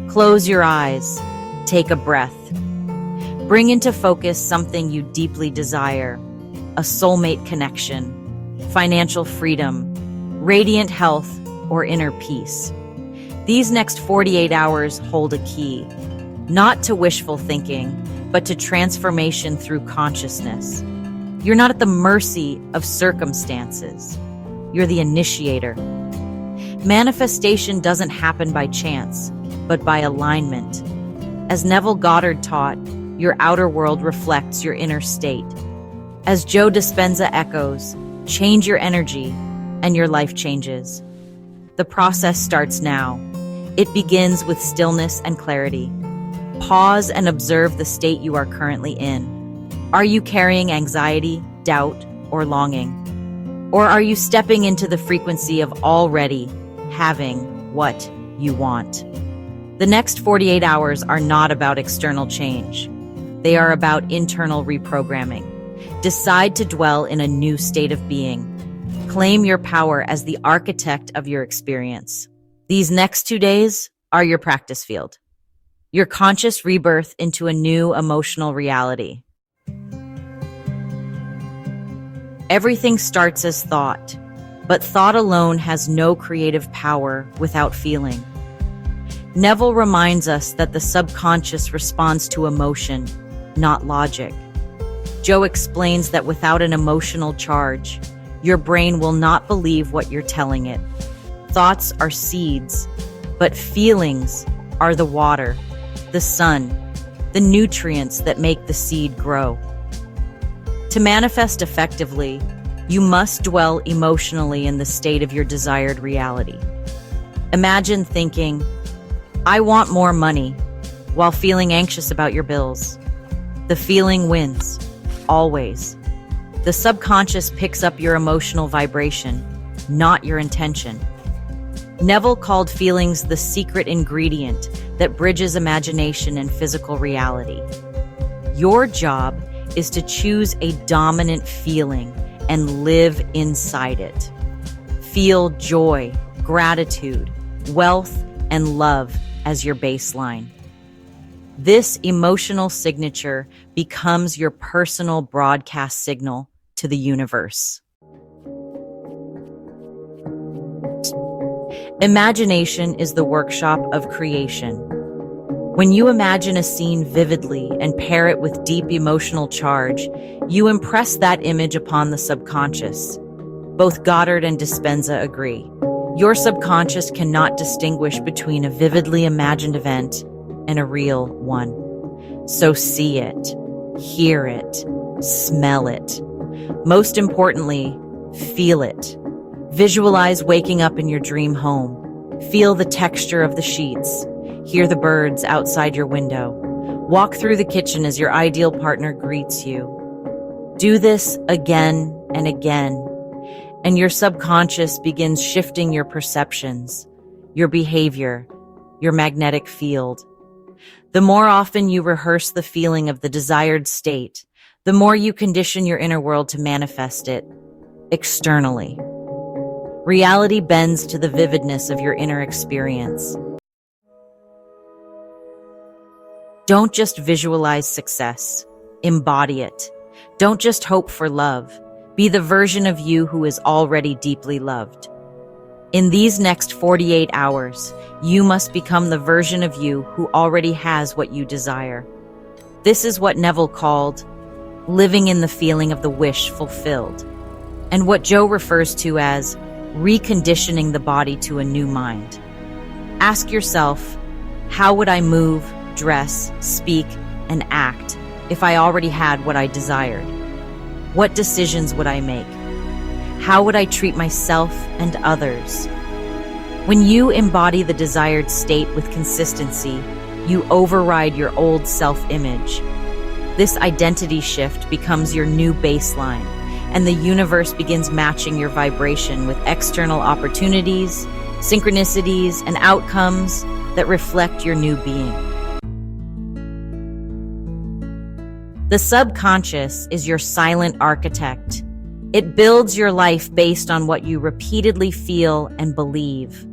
Close your eyes. Take a breath. Bring into focus something you deeply desire: a soulmate connection, financial freedom, radiant health, or inner peace. These next 48 hours hold a key, not to wishful thinking, but to transformation through consciousness. You're not at the mercy of circumstances. You're the initiator. Manifestation doesn't happen by chance, but by alignment. As Neville Goddard taught, your outer world reflects your inner state. As Joe Dispenza echoes, change your energy and your life changes. The process starts now. It begins with stillness and clarity. Pause and observe the state you are currently in. Are you carrying anxiety, doubt, or longing? Or are you stepping into the frequency of already having what you want? The next 48 hours are not about external change. They are about internal reprogramming. Decide to dwell in a new state of being. Claim your power as the architect of your experience. These next 2 days are your practice field. Your conscious rebirth into a new emotional reality. Everything starts as thought, but thought alone has no creative power without feeling. Neville reminds us that the subconscious responds to emotion, not logic. Joe explains that without an emotional charge, your brain will not believe what you're telling it. Thoughts are seeds, but feelings are the water, the sun, the nutrients that make the seed grow. To manifest effectively, you must dwell emotionally in the state of your desired reality. Imagine thinking, "I want more money," while feeling anxious about your bills. The feeling wins, always. The subconscious picks up your emotional vibration, not your intention. Neville called feelings the secret ingredient that bridges imagination and physical reality. Your job is to choose a dominant feeling and live inside it. Feel joy, gratitude, wealth, and love as your baseline. This emotional signature becomes your personal broadcast signal to the universe. Imagination is the workshop of creation. When you imagine a scene vividly and pair it with deep emotional charge, you impress that image upon the subconscious. Both Goddard and Dispenza agree. Your subconscious cannot distinguish between a vividly imagined event and a real one. So see it, hear it, smell it. Most importantly, feel it. Visualize waking up in your dream home. Feel the texture of the sheets. Hear the birds outside your window. Walk through the kitchen as your ideal partner greets you. Do this again and again, and your subconscious begins shifting your perceptions, your behavior, your magnetic field. The more often you rehearse the feeling of the desired state, the more you condition your inner world to manifest it externally. Reality bends to the vividness of your inner experience. Don't just visualize success, embody it. Don't just hope for love. Be the version of you who is already deeply loved. In these next 48 hours, you must become the version of you who already has what you desire. This is what Neville called living in the feeling of the wish fulfilled, and what Joe refers to as reconditioning the body to a new mind. Ask yourself, how would I move, dress, speak, and act if I already had what I desired? What decisions would I make? How would I treat myself and others? When you embody the desired state with consistency, you override your old self-image. This identity shift becomes your new baseline, and the universe begins matching your vibration with external opportunities, synchronicities, and outcomes that reflect your new being. The subconscious is your silent architect. It builds your life based on what you repeatedly feel and believe.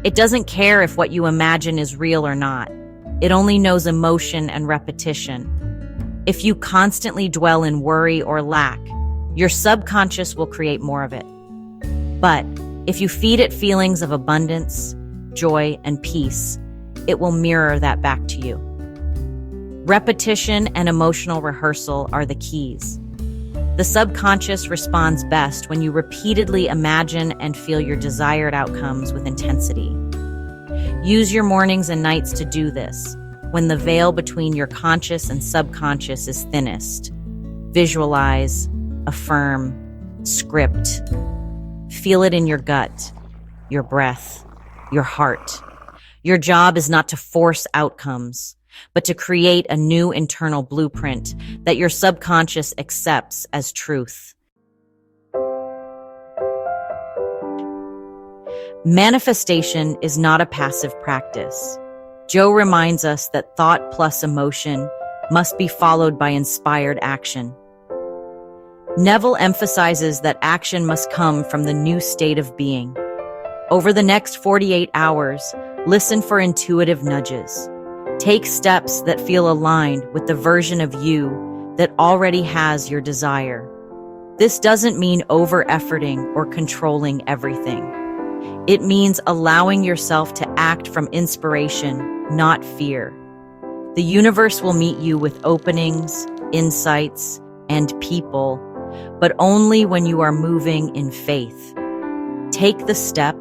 It doesn't care if what you imagine is real or not. It only knows emotion and repetition. If you constantly dwell in worry or lack, your subconscious will create more of it. But if you feed it feelings of abundance, joy, and peace, it will mirror that back to you. Repetition and emotional rehearsal are the keys. The subconscious responds best when you repeatedly imagine and feel your desired outcomes with intensity. Use your mornings and nights to do this, when the veil between your conscious and subconscious is thinnest. Visualize, affirm, script. Feel it in your gut, your breath, your heart. Your job is not to force outcomes, but to create a new internal blueprint that your subconscious accepts as truth. Manifestation is not a passive practice. Joe reminds us that thought plus emotion must be followed by inspired action. Neville emphasizes that action must come from the new state of being. Over the next 48 hours, listen for intuitive nudges. Take steps that feel aligned with the version of you that already has your desire. This doesn't mean over-efforting or controlling everything. It means allowing yourself to act from inspiration, not fear. The universe will meet you with openings, insights, and people, but only when you are moving in faith. Take the step,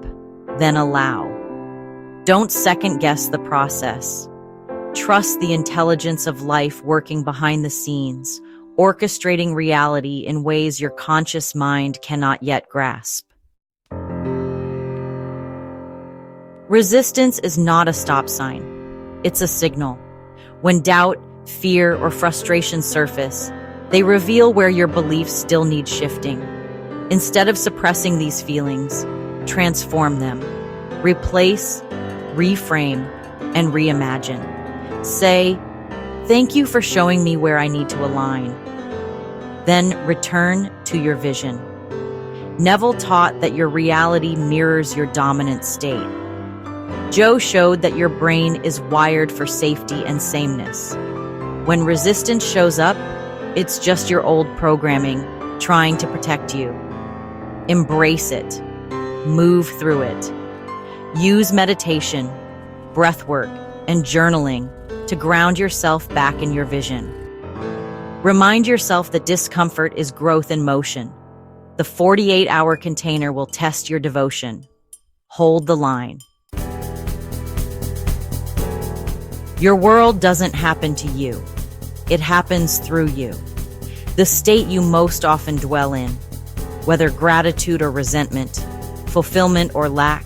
then allow. Don't second-guess the process. Trust the intelligence of life working behind the scenes, orchestrating reality in ways your conscious mind cannot yet grasp. Resistance is not a stop sign. It's a signal. When doubt, fear, or frustration surface, they reveal where your beliefs still need shifting. Instead of suppressing these feelings, transform them. Replace, reframe, and reimagine. Say, "Thank you for showing me where I need to align." Then return to your vision. Neville taught that your reality mirrors your dominant state. Joe showed that your brain is wired for safety and sameness. When resistance shows up, it's just your old programming trying to protect you. Embrace it. Move through it. Use meditation, breathwork, and journaling to ground yourself back in your vision. Remind yourself that discomfort is growth in motion. The 48-hour container will test your devotion. Hold the line. Your world doesn't happen to you. It happens through you. The state you most often dwell in, whether gratitude or resentment, fulfillment or lack,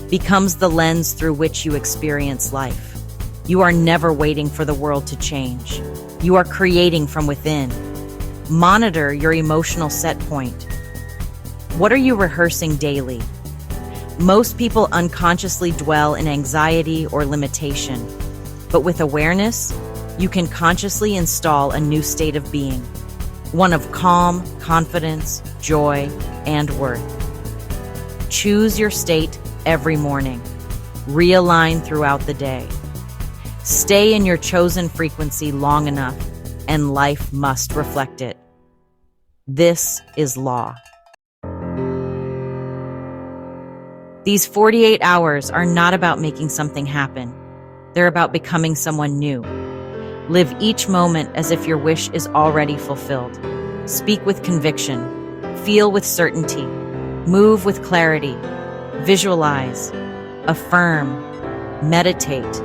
becomes the lens through which you experience life. You are never waiting for the world to change. You are creating from within. Monitor your emotional set point. What are you rehearsing daily? Most people unconsciously dwell in anxiety or limitation. But with awareness, you can consciously install a new state of being. One of calm, confidence, joy, and worth. Choose your state every morning. Realign throughout the day. Stay in your chosen frequency long enough, and life must reflect it. This is law. These 48 hours are not about making something happen. They're about becoming someone new. Live each moment as if your wish is already fulfilled. Speak with conviction. Feel with certainty. Move with clarity. Visualize. Affirm. Meditate.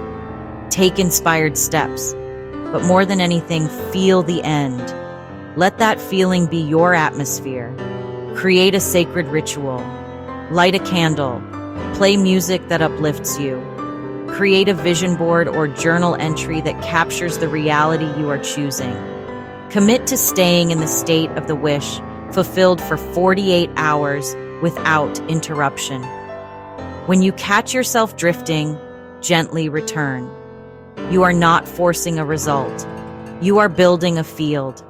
Take inspired steps. But more than anything, feel the end. Let that feeling be your atmosphere. Create a sacred ritual. Light a candle. Play music that uplifts you. Create a vision board or journal entry that captures the reality you are choosing. Commit to staying in the state of the wish, fulfilled for 48 hours without interruption. When you catch yourself drifting, gently return. You are not forcing a result. You are building a field.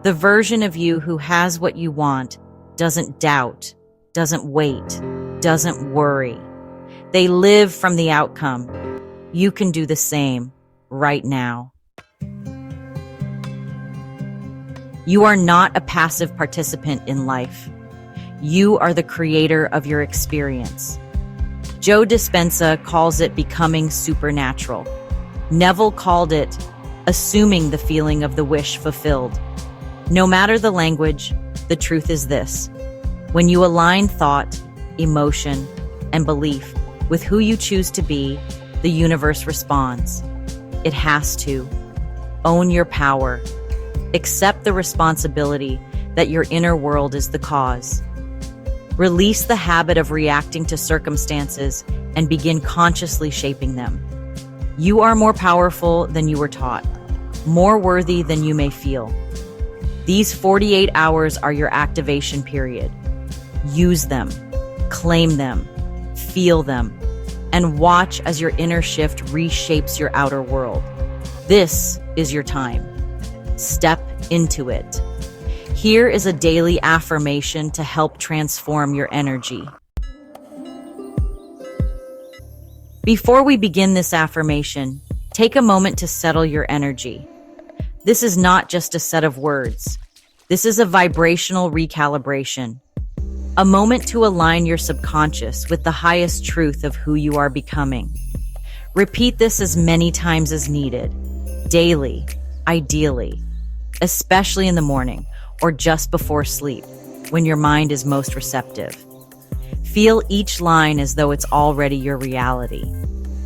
The version of you who has what you want doesn't doubt, doesn't wait, doesn't worry. They live from the outcome. You can do the same right now. You are not a passive participant in life. You are the creator of your experience. Joe Dispenza calls it becoming supernatural. Neville called it assuming the feeling of the wish fulfilled. No matter the language, the truth is this. When you align thought, emotion, and belief with who you choose to be, the universe responds. It has to. Own your power. Accept the responsibility that your inner world is the cause. Release the habit of reacting to circumstances and begin consciously shaping them. You are more powerful than you were taught, more worthy than you may feel. These 48 hours are your activation period. Use them, claim them, feel them, and watch as your inner shift reshapes your outer world. This is your time. Step into it. Here is a daily affirmation to help transform your energy. Before we begin this affirmation, take a moment to settle your energy. This is not just a set of words. This is a vibrational recalibration. A moment to align your subconscious with the highest truth of who you are becoming. Repeat this as many times as needed, daily, ideally, especially in the morning or just before sleep, when your mind is most receptive. Feel each line as though it's already your reality.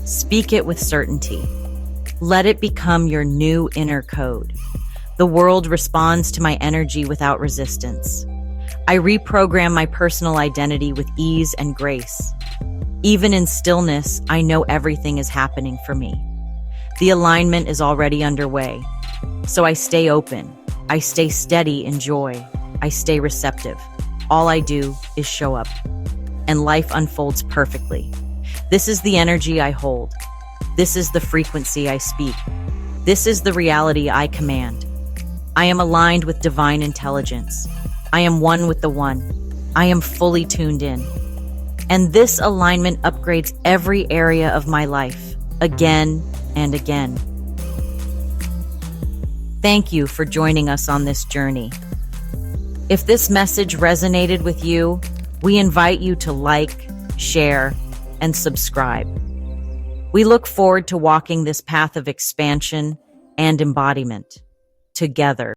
Speak it with certainty. Let it become your new inner code. The world responds to my energy without resistance. I reprogram my personal identity with ease and grace. Even in stillness, I know everything is happening for me. The alignment is already underway. So I stay open. I stay steady in joy. I stay receptive. All I do is show up. And life unfolds perfectly. This is the energy I hold. This is the frequency I speak. This is the reality I command. I am aligned with divine intelligence. I am one with the One. I am fully tuned in. And this alignment upgrades every area of my life, again and again. Thank you for joining us on this journey. If this message resonated with you, we invite you to like, share, and subscribe. We look forward to walking this path of expansion and embodiment together.